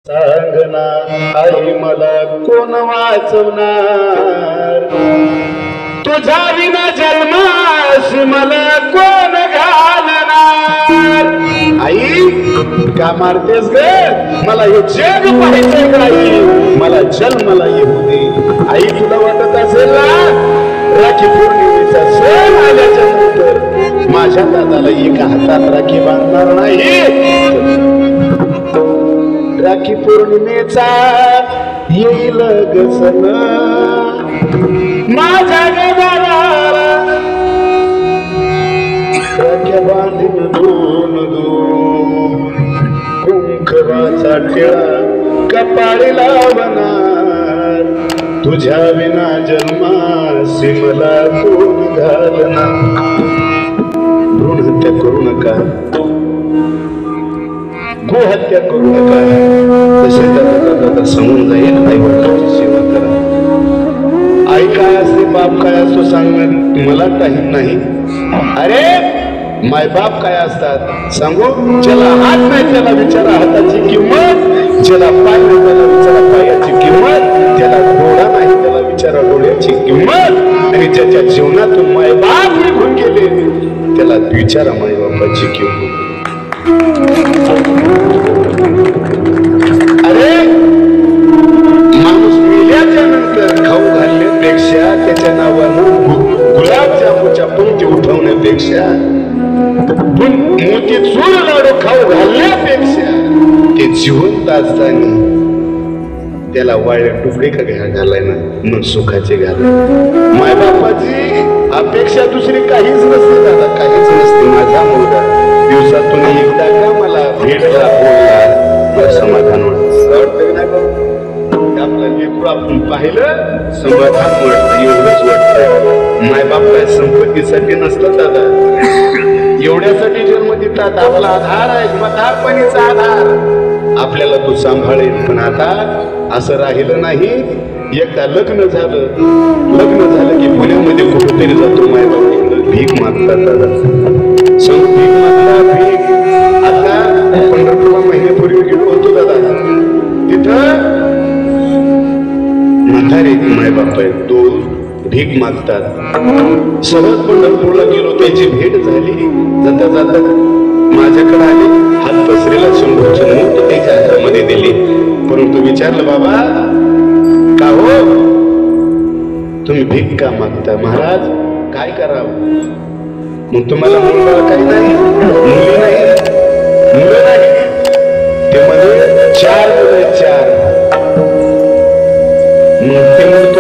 सांगना आई मला कोण वाचवणार, तुझा विना जन्मास मला कोण घालणार. आई का मारतेस ग, मला हे जग पाहिजे आई, मला जन्माला येऊ दे. आई तुला वाटत असेल ना राखी पौर्णिमेचा सण आल्याच्या नंतर माझ्या दादाला एका हातात राखी बांधणार नाही. राखी पौर्णिमेचा येईल ग सण माझ्या गदाला, राख्या बांधून दोन दोन कुंकवाचा टिळा कपाळी लावणार, तुझ्या विना जन्मासी मला कोण घालणार. भ्रूण हत्या करू नका, गोहत्या करू नका, तसे दादा समोर जाईल. आई वडिलांची सेवा करा. आई काय असते बाप काय असतो सांगणं मला टाईम नाही. अरे मायबाप काय असतात सांगू, ज्याला हात नाही त्याला विचारा हाताची किंमत, ज्याला पाय नाही त्याला विचारा पायाची किंमत, त्याला डोळा नाही त्याला विचारा डोळ्याची किंमत, आणि ज्याच्या जीवनातून मायबाप निघून गेले त्याला विचारा मायबापाची किंमत. अरे माणूस मेल्याच्या नंतर खाऊ घालण्यापेक्षा त्याच्या नावानं गुलाबजामुच्या पंक्ती उठवण्यापेक्षा मोती चूर लाडू खाऊ घालण्यापेक्षा ते जिवंत असताना त्याला वाळ्या टुकडे का घालाय ना मन सुखाचे घाला. मायबापाची अपेक्षा दुसरी काहीच नसते दादा, काहीच नसते. माझा मुलगा दिवसातून एकदा का मला भेटला बोलला मला समाधान वाटतं आपला लेकरू आपण पाहिलं समाधान वाटतं, एवढंच वाटतं. मायबाप काय संपत्तीसाठी नसलं दादा, एवढ्यासाठी जन्म देतात. आपला आधार आहे, म्हातारपणीचा आधार आपल्याला तो सांभाळेल. पण आता असं राहिलं नाही. एकदा लग्न झालं की पुण्यामध्ये कुठेतरी जातो मायबाप तिकडं भीक मागतात दादा, सांगू भीक मागतात भीक. आता पंढरपूरला महिन्यापूर्वी गेलो होतो दादा, तिथं म्हातारे मायबाप आहे तो भीक मागतात. सहज पंढरपूरला गेलो, त्याची भेट झाली. जाता जाता माझ्याकडे आले, हात पसरेला 100ची नोट त्याच्या हातामध्ये दिली. परंतु विचारलं बाबा का हो तुम्ही भीक का मागता, महाराज काय करावं. मग तुम्हाला मुलगा काही नाही, मुली नाही, मुलं नाही. ते मध्ये 4 मुलं 4. मग ते